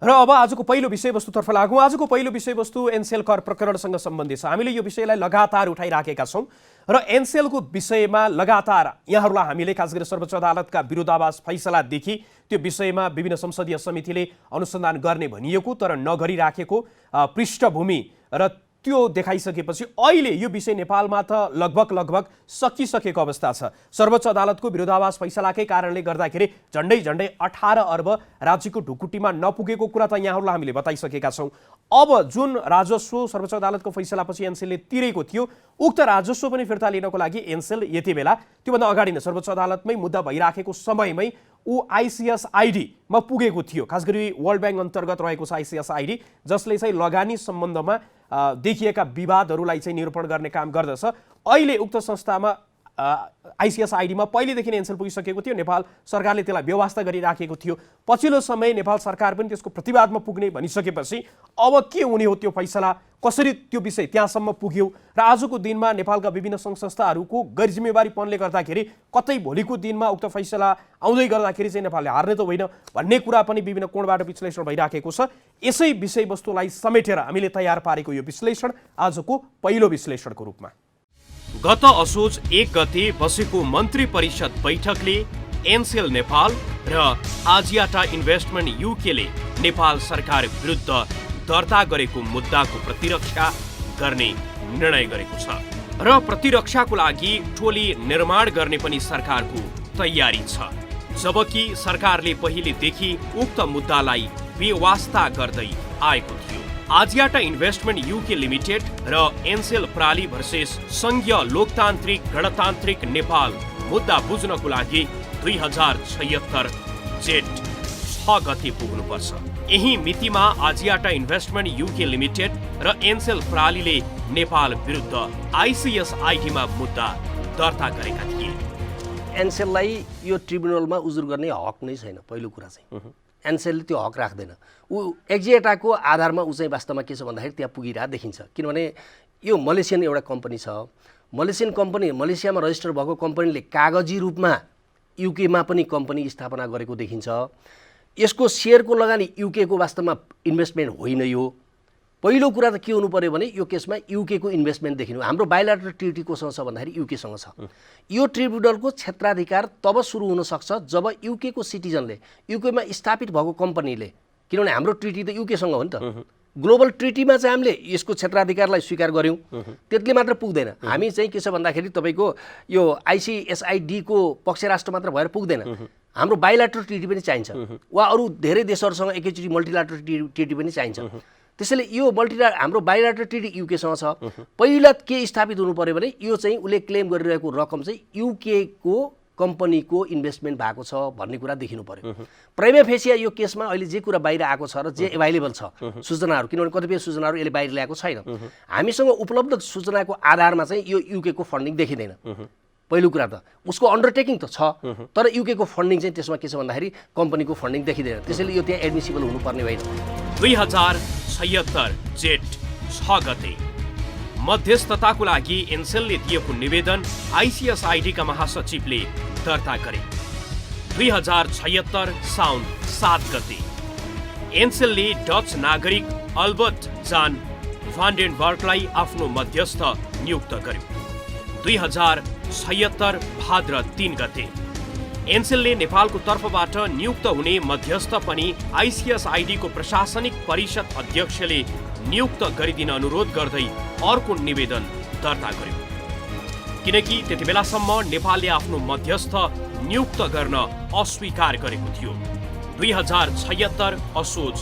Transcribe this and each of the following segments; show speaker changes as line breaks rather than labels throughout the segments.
र अब आजको पहिलो विषयवस्तुतर्फ लागौँ। आजको पहिलो विषयवस्तु एनसेल कर प्रकरणसँग सम्बन्धित छ। हामीले यो विषयलाई लगातार उठाइराखेका छौँ र एनसेलको विषयमा लगातार यहाँहरूलाई हामीले खास गरी सर्वोच्च अदालतका विरोधाभास फैसलादेखि त्यो विषयमा विभिन्न संसदीय समितिले अनुसन्धान गर्ने भनिएको तर नगरिराखेको पृष्ठभूमि र त्यो देखाइसकेपछि अहिले यो विषय नेपालमा त लगभग सकिसकेको अवस्था छ। सर्वोच्च अदालतको विरोधाभास फैसलाकै कारणले गर्दाखेरि झन्डै 18 अर्ब राज्यको ढुकुटीमा नपुगेको कुरा त यहाँहरूलाई हामीले बताइसकेका छौँ। अब जुन राजस्व सर्वोच्च अदालतको फैसलापछि एनसेलले तिरेको थियो उक्त राजस्व पनि फिर्ता लिनको लागि एनसेल यति बेला त्योभन्दा अगाडि नै सर्वोच्च अदालतमै मुद्दा भइराखेको समयमै ऊ आइसिएसआइडीमा पुगेको थियो। खास गरी वर्ल्ड ब्याङ्क अन्तर्गत रहेको छ आइसिएसआइडी, जसले चाहिँ लगानी सम्बन्धमा देखिएका विवादहरूलाई चाहिँ निरूपण गर्ने काम गर्दछ। अहिले उक्त संस्थामा आइसिएसआइडीमा पहिलेदेखि नै एनसेल पुगिसकेको थियो। नेपाल सरकारले त्यसलाई व्यवस्था गरिराखेको थियो। पछिल्लो समय नेपाल सरकार पनि त्यसको प्रतिवादमा पुग्ने भनिसकेपछि अब के हुने हो, त्यो फैसला कसरी त्यो विषय त्यहाँसम्म पुग्यो र आजको दिनमा नेपालका विभिन्न सङ्घ संस्थाहरूको गैरजिम्मेवारीपनले गर्दाखेरि कतै भोलिको दिनमा उक्त फैसला आउँदै गर्दाखेरि चाहिँ नेपालले हार्ने त होइन भन्ने कुरा पनि विभिन्न कोणबाट विश्लेषण भइराखेको छ। यसै विषयवस्तुलाई समेटेर हामीले तयार पारेको यो विश्लेषण आजको पहिलो विश्लेषणको रूपमा।
गत असोज 1 गते बसेको मन्त्री परिषद बैठकले एनसेल नेपाल र आजियाटा इन्भेस्टमेन्ट युकेले नेपाल सरकार विरुद्ध दर्ता गरेको मुद्दाको प्रतिरक्षा गर्ने निर्णय गरेको छ र प्रतिरक्षाको लागि टोली निर्माण गर्ने पनि सरकारको तयारी छ। जबकि सरकारले पहिलेदेखि उक्त मुद्दालाई बेवास्ता गर्दै आएको थियो। आजियाटा इन्भेस्टमेन्ट युके लिमिटेड र एनसेल प्राली भर्सेस संघीय लोकतान्त्रिक गणतान्त्रिक नेपाल मुद्दा बुझ्नको लागि 2076 जेठ 6 गते पुग्नुपर्छ। यही मितिमा आजियाटा इन्भेस्टमेन्ट युके लिमिटेड र एनसेल प्रालीले नेपाल विरुद्ध आइसिएसआइडीमा मुद्दा दर्ता गरेका थिए।
एनसेललाई यो ट्रिब्युनलमा उजुर गर्ने हक नै छैन। पहिलो कुरा चाहिँ एनसेलले त्यो हक राख्दैन। ऊ एक्जिएटाको आधारमा ऊ चाहिँ वास्तवमा के छ भन्दाखेरि त्यहाँ पुगिरहेको देखिन्छ। किनभने यो मलेसियन एउटा कम्पनी छ। मलेसियन कम्पनी, मलेसियामा रजिस्टर भएको कम्पनीले कागजी रूपमा युकेमा पनि कम्पनी स्थापना गरेको देखिन्छ। यसको सेयरको लगानी युकेको वास्तवमा इन्भेस्टमेन्ट होइन। यो पहिलो कुरा त के हुनु पर्यो भने यो केसमा युकेको इन्भेस्टमेन्ट देखिनु। हाम्रो बाइलेटरल ट्रिटी कोसँग छ भन्दाखेरि युकेसँग छ। यो ट्रिब्युनलको क्षेत्राधिकार तब सुरु हुन सक्छ जब युकेको सिटिजनले, युकेमा स्थापित भएको कम्पनीले, किनभने हाम्रो ट्रिटी त युकेसँग हो नि त। ग्लोबल ट्रिटीमा चाहिँ हामीले यसको क्षेत्राधिकारलाई स्वीकार गर्यौँ, त्यसले मात्र पुग्दैन। हामी चाहिँ के छ भन्दाखेरि तपाईँको यो आइसिएसआइडीको पक्ष राष्ट्र मात्र भएर पुग्दैन। हाम्रो बाइलेटरल ट्रिटी पनि चाहिन्छ वा अरू धेरै देशहरूसँग एकैचोटि मल्टिलाटरल ट्रिटी पनि चाहिन्छ। त्यसैले यो हाम्रो बाइलेटरल ट्रिटी युकेसँग छ। पहिला के स्थापित हुनु पर्यो भने यो चाहिँ उसले क्लेम गरिरहेको रकम चाहिँ युकेको कम्पनीको इन्भेस्टमेन्ट भएको छ भन्ने कुरा देखिनु पर्यो। प्राइमा फेसिया यो केसमा अहिले जे कुरा बाहिर आएको छ र जे एभाइलेबल छ सूचनाहरू, किनभने कतिपय सूचनाहरू यसले बाहिर ल्याएको छैन, हामीसँग उपलब्ध सूचनाको आधारमा चाहिँ यो युकेको फन्डिङ देखिँदैन। पहिलो कुरा त उसको अन्डरटेकिङ त छ तर युकेको फन्डिङ चाहिँ त्यसमा के छ भन्दाखेरि कम्पनीको फन्डिङ देखिँदैन। त्यसैले यो त्यहाँ एडमिसिबल हुनुपर्ने होइन।
2076 जेठ 6 गते मध्यस्थताको लागि एनसेलले दिएको निवेदन आइसिएसआइडीका महासचिवले दर्ता गरे। 2076 साउन 7 गते एनसेलले डच नागरिक अल्बर्ट जान भान्डेनबर्गलाई आफ्नो मध्यस्थ नियुक्त गर्यो। 2076 भाद्र 3 गते एनसेलले नेपालको तर्फबाट नियुक्त हुने मध्यस्थ पनि आइसिएसआइडीको प्रशासनिक परिषद अध्यक्षले नियुक्त गरिदिन अनुरोध गर्दै अर्को निवेदन दर्ता गर्यो। किनकि त्यति बेलासम्म नेपालले आफ्नो मध्यस्थ नियुक्त गर्न अस्वीकार गरेको थियो। 2076 असोज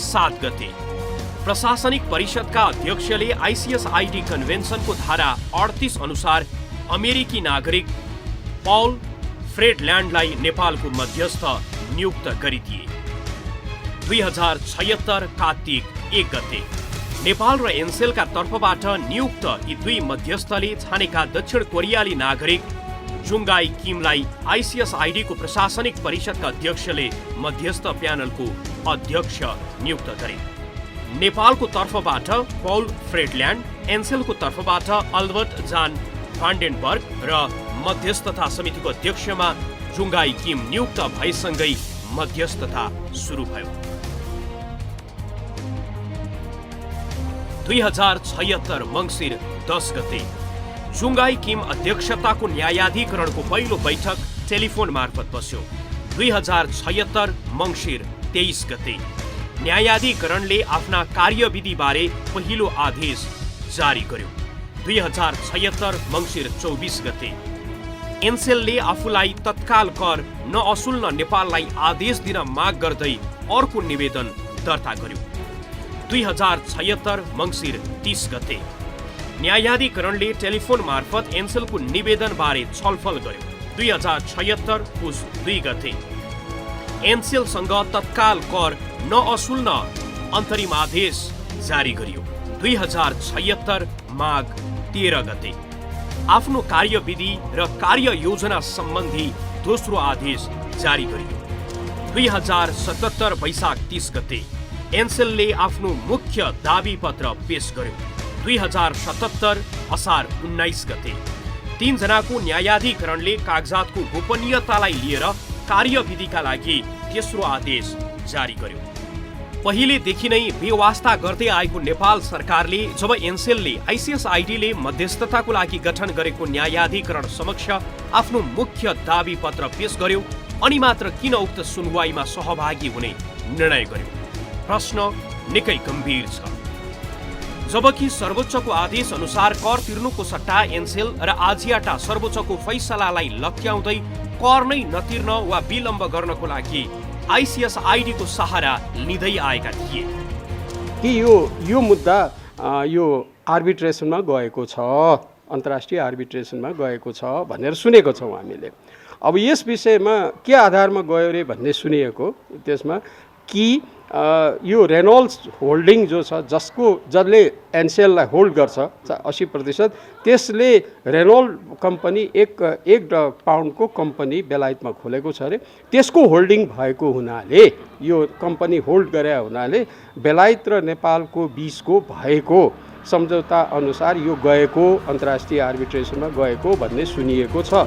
7 गते प्रशासनिक परिषदका अध्यक्षले आइसिएसआइडी कन्भेन्सनको धारा 38 अनुसार अमेरिकी नागरिक पौल फ्रेडल्यान्डलाई नेपालको मध्यस्थ नियुक्त गरिदिए। 2076 कार्तिक 1 गते नेपाल र एनसेलका तर्फबाट नियुक्त यी दुई मध्यस्थले छानेका दक्षिण कोरियाली नागरिक जुङ्गाई किमलाई आइसिएसआइडीको प्रशासनिक परिषदका अध्यक्षले मध्यस्थ प्यानलको अध्यक्ष नियुक्त गरे। नेपालको तर्फबाट पौल फ्रेडल्यान्ड, एनसेलको तर्फबाट अल्बर्ट जान भान्डेनबर्ग र मध्यस्थता समितिको अध्यक्षमा जुङ्गाई किम नियुक्त भएसँगै मध्यस्थता सुरु भयो। 2076 मङ्सिर 10 गते जुङ्गाई किम अध्यक्षताको न्यायाधिकरणको पहिलो बैठक टेलिफोन मार्फत बस्यो। 2076 मङ्सिर 23 गते न्यायाधिकरणले आफ्ना कार्यविधिबारे पहिलो आदेश जारी गर्यो। 2076 मङ्सिर 24 गते एनसेलले आफूलाई तत्काल कर नअसुल्न नेपाललाई आदेश दिन माग गर्दै अर्को निवेदन दर्ता गर्यो। 2076 मङ्सिर 30 गते न्यायाधिकरणले टेलिफोन मार्फत एनसेलको निवेदनबारे छलफल गर्यो। 2076 पुस 2 गते एनसेलसँग तत्काल कर नअसुल्न अन्तरिम आदेश जारी गरियो। 2076 माघ 13 गते आफ्नो कार्यविधि र कार्ययोजना सम्बन्धी दोस्रो आदेश जारी गरियो। 2077 वैशाख 30 गते एनसेलले आफ्नो मुख्य दाबी पत्र पेश गर्यो। 2077 असार 19 गते 3 जनाको न्यायाधिकरणले कागजातको गोपनीयतालाई लिएर कार्यविधिका लागि तेस्रो आदेश जारी गर्यो। पहिलेदेखि नै बेवास्ता गर्दै आएको नेपाल सरकारले जब एनसेलले आइसिएसआइडीले मध्यस्थताको लागि गठन गरेको न्यायाधिकरण समक्ष आफ्नो मुख्य दाबी पत्र पेश गर्यो अनि मात्र किन उक्त सुनवाईमा सहभागी हुने निर्णय गर्यो? प्रश्न निकै गम्भीर छ। जबकि सर्वोच्चको आदेश अनुसार कर तिर्नुको सट्टा एनसेल र आजियाटा सर्वोच्चको फैसलालाई लट्याउँदै कर नै नतिर्न वा विलम्ब गर्नको लागि आइसिएसआइडीको सहारा लिँदै आएका थिए
कि यो मुद्दा यो आर्बिट्रेसनमा गएको छ, अन्तर्राष्ट्रिय आर्बिट्रेसनमा गएको छ भनेर सुनेको छौँ हामीले। अब यस विषयमा के आधारमा गयो रे भन्ने सुनिएको, त्यसमा कि यो रेनोल्ड्स होल्डिङ जो छ जसले एनसेललाई होल्ड गर्छ 80%, त्यसले रेनोल्ड कम्पनी एक पाउन्डको कम्पनी बेलायतमा खोलेको छ अरे। त्यसको होल्डिङ भएको हुनाले, यो कम्पनी होल्ड गरे हुनाले बेलायत र नेपालको बीचको भएको सम्झौता अनुसार यो गएको अन्तर्राष्ट्रिय आर्बिट्रेसनमा गएको भन्ने सुनिएको छ।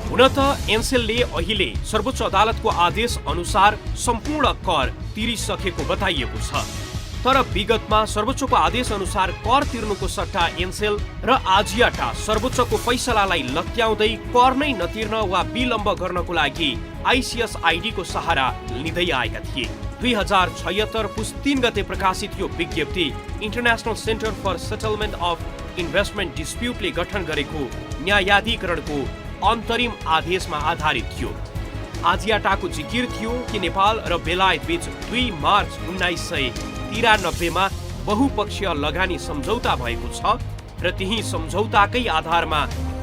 हुन त एनसेलले अहिले सर्वोच्च अदालतको आदेश अनुसार सम्पूर्ण कर तिरिसकेको बताइएको छ। तर विगतमा सर्वोच्चको आदेश अनुसार कर तिर्नुको सट्टा एनसेल र आजियाटा सर्वोच्चको फैसलालाई लट्याउँदै कर नै नतिर्न वा विलम्ब गर्नको लागि आइसिएसआइडीको सहारा लिँदै आएका थिए। 2076 पुस 3 गते प्रकाशित यो विज्ञप्ति international centre for settlement of investment डिस्प्युटले गठन गरेको न्यायाधिकरणको अन्तरिम आदेशमा आधारित थियो। आजियाटाको जिकिर थियो कि नेपाल र बेलायत बीच 2 मार्च 1993 मा बहुपक्षीय लगानी सम्झौता भएको छ र त्यही सम्झौताकै आधारमा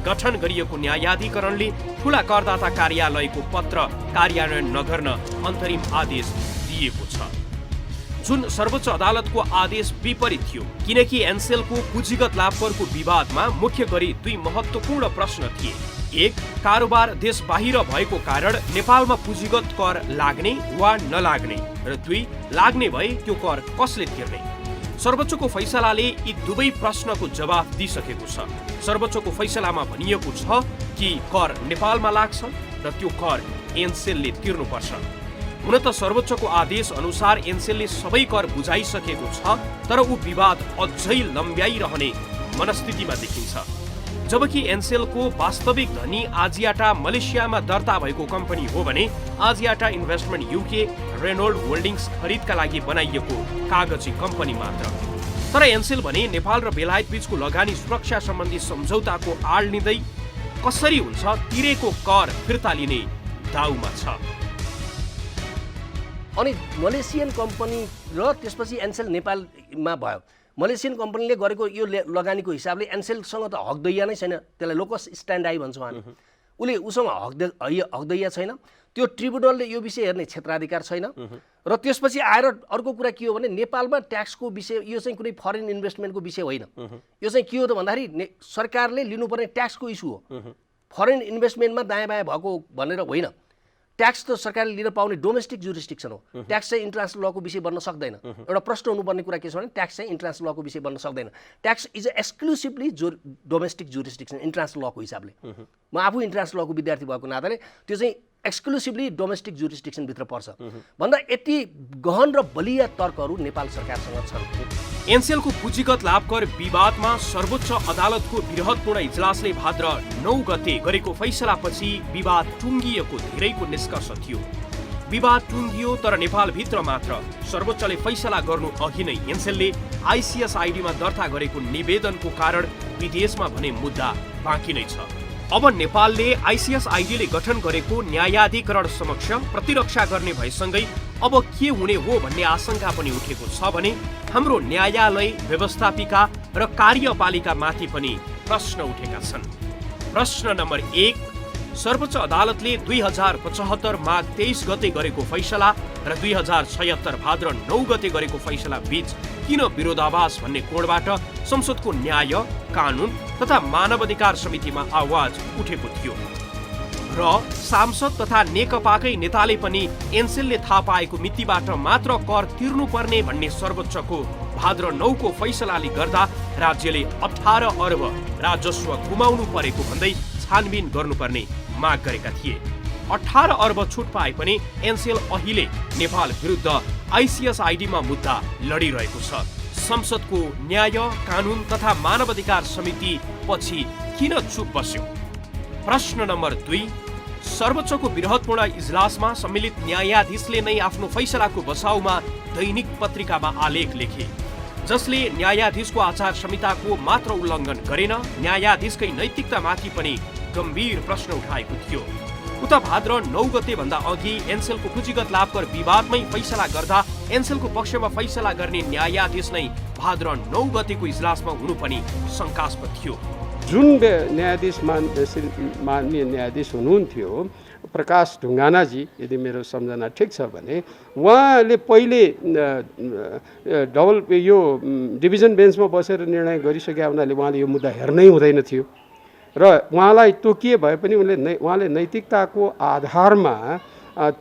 गठन गरिएको न्यायाधिकरणले ठूला करदाता कार्यालयको पत्र कार्यान्वयन नगर्न अन्तरिम आदेश दिएको छ, जुन सर्वोच्च अदालतको आदेश विपरीत थियो। किनकि एनसेलको पुँजीगत लाभकरको विवादमा मुख्य गरी 2 महत्त्वपूर्ण प्रश्न थिए। 1, कारोबार देश बाहिर भएको कारण नेपालमा पुँजीगत कर लाग्ने वा नलाग्ने, र 2, लाग्ने भए त्यो कर कसले तिर्ने। सर्वोच्चको फैसलाले यी दुवै प्रश्नको जवाफ दिइसकेको छ। सर्वोच्चको फैसलामा भनिएको छ कि कर नेपालमा लाग्छ र त्यो कर एनसेलले तिर्नुपर्छ। हुन त सर्वोच्चको आदेश अनुसार एनसेलले सबै कर बुझाइसकेको छ, तर ऊ विवाद अझै लम्ब्याइरहने मनस्थितिमा देखिन्छ। जबकि एनसेलको वास्तविक धनी आजियाटा मलेसियामा दर्ता भएको कम्पनी हो भने आजियाटा इन्भेस्टमेन्ट युके रेनोल्ड होल्डिङ्स खरिदका लागि बनाइएको कागजी कम्पनी मात्र। तर एनसेल भने नेपाल र बेलायत बीचको लगानी सुरक्षा सम्बन्धी सम्झौताको आड लिँदै कसरी हुन्छ तिरेको कर फिर्ता लिने दाउमा छ।
अनि मलेसियन कम्पनी र त्यसपछि एनसेल नेपालमा भयो। मलेसियन कम्पनीले गरेको यो लगानीको हिसाबले एनसेलसँग त हकदैया नै छैन, त्यसलाई लोकस स्ट्यान्ड आई भन्छौँ हामी। उसले उसँग हकदैया छैन, त्यो ट्रिब्युनलले यो विषय हेर्ने क्षेत्राधिकार छैन। र त्यसपछि आएर अर्को कुरा के हो भने नेपालमा ट्याक्सको विषय, यो चाहिँ कुनै फरेन इन्भेस्टमेन्टको विषय होइन। यो चाहिँ के हो त भन्दाखेरि सरकारले लिनुपर्ने ट्याक्सको इस्यु हो। फरेन इन्भेस्टमेन्टमा दायाँ बायाँ भएको भनेर होइन। ट्याक्स त सरकारले लिन पाउने डोमेस्टिक जुरिस्डिक्सन हो। ट्याक्स चाहिँ इन्टरनेसनल लको विषय बन्न सक्दैन। एउटा प्रश्न हुनुपर्ने कुरा के छ भने ट्याक्स चाहिँ इन्टरनेसनल लको विषय बन्न सक्दैन। Tax is exclusively domestic jurisdiction international लको हिसाबले। म आफू इन्टरनेसनल लको विद्यार्थी भएको नाताले त्यो चाहिँ एक्सक्लुसिभली डोमेस्टिक जुरिस्डिक्सन भित्र पर्छ भन्दा यति गहन र बलिया तर्कहरू नेपाल सरकारसँग छन्।
एनसेलको पुँजीगत लाभ कर विवादमा सर्वोच्च अदालतको बृहत्पूर्ण इजलासले भाद्र 9 गते गरेको फैसलापछि विवाद टुङ्गिएको धेरैको निष्कर्ष थियो। विवाद टुङ्गियो तर नेपालभित्र मात्र सर्वोच्चले फैसला गर्नु अघि नै एनसेलले आइसिएसआइडीमा दर्ता गरेको निवेदनको कारण विदेशमा भने मुद्दा बाँकी नै छ। अब नेपालले आइसिएसआइडीले गठन गरेको न्यायाधिकरण समक्ष प्रतिरक्षा गर्ने भएसँगै अब के हुने हो भन्ने आशंका पनि उठेको छ भने हाम्रो न्यायालय व्यवस्थापिका र कार्यपालिका माथि पनि प्रश्न उठेका छन्। प्रश्न नम्बर 1, सर्वोच्च अदालतले 2075 माघ 23 गते गरेको फैसला र 2076 भाद्र 9 गते गरेको फैसला बीच किन विरोधाभास भन्ने कोणबाट संसदको न्याय, कानून तथा मानवाधिकार समितिमा आवाज उठेको थियो र सांसद तथा नेकपाकै नेताले पनि एनसेलले थाहा पाएको मितिबाट मात्र कर तिर्नुपर्ने भन्ने सर्वोच्चको भाद्र 9 को फैसलाले गर्दा राज्यले 18 अर्ब राजस्व गुमाउनु परेको भन्दै छानबिन गर्नुपर्ने माग गरेका थिए। 18 अर्ब छुट पाए पनि एनसेल अहिले नेपाल विरुद्ध आइसिएसआइडीमा मुद्दा लडिरहेको छ। संसदको न्याय, कानून तथा मानवाधिकार समिति पछि किन चुप बस्यो? प्रश्न नम्बर 2, सर्वोच्चको बृहत्पूर्ण इजलासमा सम्मिलित न्यायाधीशले नै आफ्नो फैसलाको बचाउमा दैनिक पत्रिकामा आलेख लेखे, जसले न्यायाधीशको आचार संहिताको मात्र उल्लङ्घन गरेन, न्यायाधीशकै नैतिकतामाथि पनि गम्भीर प्रश्न उठाएको थियो। उता भाद्र 9 गते भन्दा अघि एनसेलको पुँजीगत लाभ कर विवादमै फैसला गर्दा एनसेलको पक्षमा फैसला गर्ने न्यायाधीश नै भाद्र 9 गतेको इजलासमा हुनु पनि शङ्कास्पद थियो।
जुन न्यायाधीश माननीय न्यायाधीश हुनुहुन्थ्यो प्रकाश ढुङ्गानाजी, यदि मेरो सम्झना ठिक छ भने उहाँले पहिले यो डिभिजन बेन्चमा बसेर निर्णय गरिसके हुनाले उहाँले यो मुद्दा हेर्नै हुँदैन थियो र उहाँलाई तोकिए भए पनि उहाँले नैतिकताको आधारमा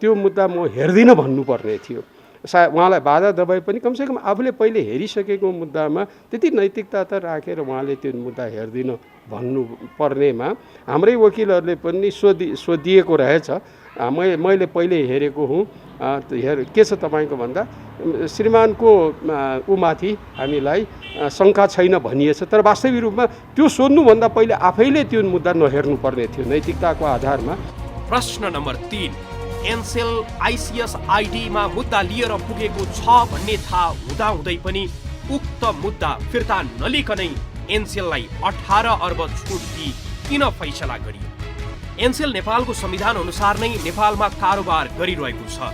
त्यो मुद्दा म हेर्दिनँ भन्नुपर्ने थियो। उहाँलाई बाधा दबाए पनि कमसेकम आफूले पहिले हेरिसकेको मुद्दामा त्यति नैतिकता त राखेर उहाँले त्यो मुद्दा हेर्दिनँ भन्नुपर्नेमा हाम्रै वकिलहरूले पनि सोधिएको रहेछ। मैले पहिले हेरेको हुँ, के छ तपाईँको भन्दा श्रीमानको उमाथि हामीलाई शङ्का छैन भनिएछ, तर वास्तविक रूपमा त्यो सोध्नुभन्दा पहिले आफैले त्यो मुद्दा नहेर्नुपर्ने थियो नैतिकताको आधारमा।
प्रश्न नम्बर 3, एनसेल आइसिएसआइडीमा मुद्दा लिएर पुगेको छ भन्ने थाहा हुँदाहुँदै पनि उक्त मुद्दा फिर्ता नलिकनै एनसेललाई 18 अर्ब छुट दिई किन फैसला गरियो? एनसेल नेपालको संविधान अनुसार नै नेपालमा कारोबार गरिरहेको छ,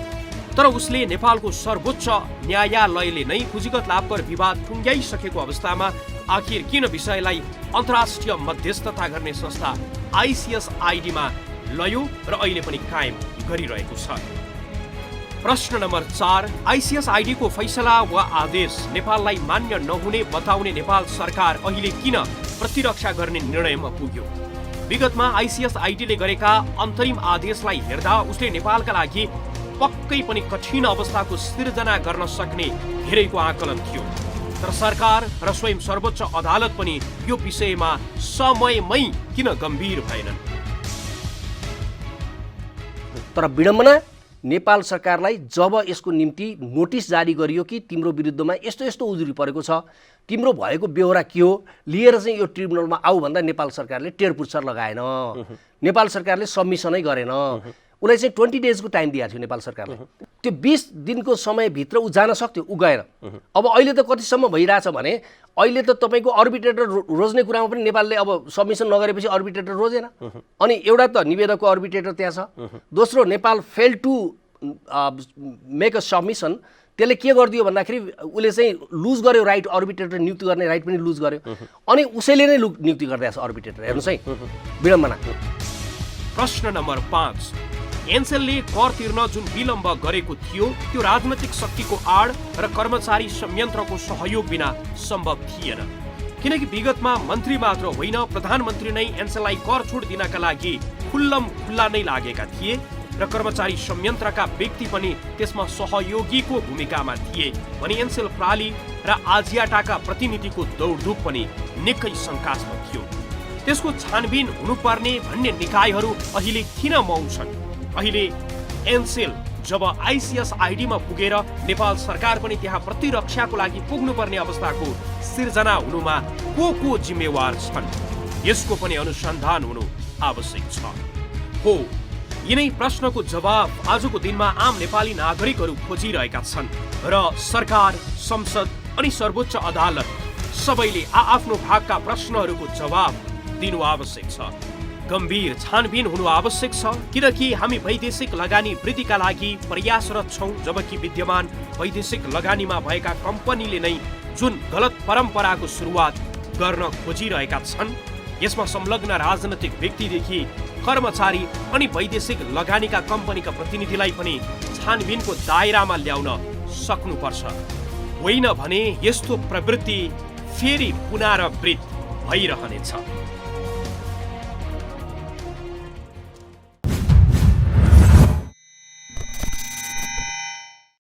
तर उसले नेपालको सर्वोच्च न्यायालयले नै पुँजीगत लाभ कर विवाद टुङ्ग्याइसकेको अवस्थामा आखिर किन विषयलाई अन्तर्राष्ट्रिय मध्यस्थता गर्ने संस्था आइसिएसआइडीमा लयो र अहिले पनि कायम गरिरहेको छ? प्रश्न नम्बर 4, आइसिएसआइडीको फैसला वा आदेश नेपाललाई मान्य नहुने बताउने नेपाल सरकार अहिले किन प्रतिरक्षा गर्ने निर्णयमा पुग्यो? विगतमा आइसिएसआइडीले गरेका अन्तरिम आदेशलाई हेर्दा उसले नेपालका लागि पक्कै पनि कठिन अवस्थाको सिर्जना गर्न सक्ने धेरैको आकलन थियो, तर सरकार र स्वयं सर्वोच्च अदालत पनि यो विषयमा समयमै किन गम्भीर भएनन्?
तर विडम्बना नेपाल सरकारलाई जब यसको निम्ति नोटिस जारी गरियो कि तिम्रो विरुद्धमा यस्तो यस्तो उजुरी परेको छ, तिम्रो भएको बेहोरा के हो लिएर चाहिँ यो ट्रिब्युनलमा आऊ भन्दा नेपाल सरकारले टेरपुच्छर लगाएन, नेपाल सरकारले सबमिसनै गरेन। उसलाई चाहिँ 20 डेजको टाइम दिएको थियो नेपाल सरकारले। त्यो 20 दिनको समयभित्र ऊ जान सक्थ्यो, ऊ गएन। अब अहिले त कतिसम्म भइरहेछ भने अहिले त तपाईँको अर्बिट्रेटर रोज्ने कुरामा पनि नेपालले अब सबमिसन नगरेपछि अर्बिट्रेटर रोजेन। अनि एउटा त निवेदकको अर्बिट्रेटर त्यहाँ छ, दोस्रो Nepal fail to make a submission, त्यसले के गरिदियो भन्दाखेरि उसले चाहिँ लुज गर्यो राइट, अर्बिट्रेटर नियुक्ति गर्ने राइट पनि लुज गर्यो, अनि उसैले नै नियुक्ति गर्दैछ अर्बिट्रेटर। हेर्नुहोस् है विडम्बना।
प्रश्न नम्बर 5, एनसेलले कर तिर्न जुन विलम्ब गरेको थियो त्यो राजनैतिक शक्तिको आड र कर्मचारी संयन्त्रको सहयोग बिना सम्भव थिएन, किनकि विगतमा मन्त्री मात्र होइन प्रधानमन्त्री नै एनसेललाई कर छुट दिनका लागि खुल्ला नै लागेका थिए र कर्मचारी संयन्त्रका व्यक्ति पनि त्यसमा सहयोगीको भूमिकामा थिए भने एनसेल प्राली र आजियाटाका प्रतिनिधिको दौडधुप पनि निकै शङ्कास्पद थियो। त्यसको छानबिन हुनुपर्ने भन्ने निकायहरू अहिले किन मौन छन्? अहिले एनसेल जब आइसिएस आइडीमा पुगेर नेपाल सरकार पनि त्यहाँ प्रतिरक्षाको लागि पुग्नुपर्ने अवस्थाको सिर्जना हुनुमा को जिम्मेवार छन्, यसको पनि अनुसन्धान हुनु आवश्यक छ। हो, यिनै प्रश्नको जवाब आजको दिनमा आम नेपाली नागरिकहरू खोजिरहेका छन् र सरकार, संसद अनि सर्वोच्च अदालत सबैले आफ्नो भागका प्रश्नहरूको जवाब दिनु आवश्यक छ। गम्भीर छानबिन हुनु आवश्यक छ, किनकि हामी वैदेशिक लगानी वृद्धिका लागि प्रयासरत छौँ, जबकि विद्यमान वैदेशिक लगानीमा भएका कम्पनीले नै जुन गलत परम्पराको सुरुवात गर्न खोजिरहेका छन्, यसमा संलग्न राजनैतिक व्यक्तिदेखि कर्मचारी अनि वैदेशिक लगानीका कम्पनीका प्रतिनिधिलाई पनि छानबिनको दायरामा ल्याउन सक्नुपर्छ। होइन भने यस्तो प्रवृत्ति फेरि पुनरावृत्त भइरहनेछ।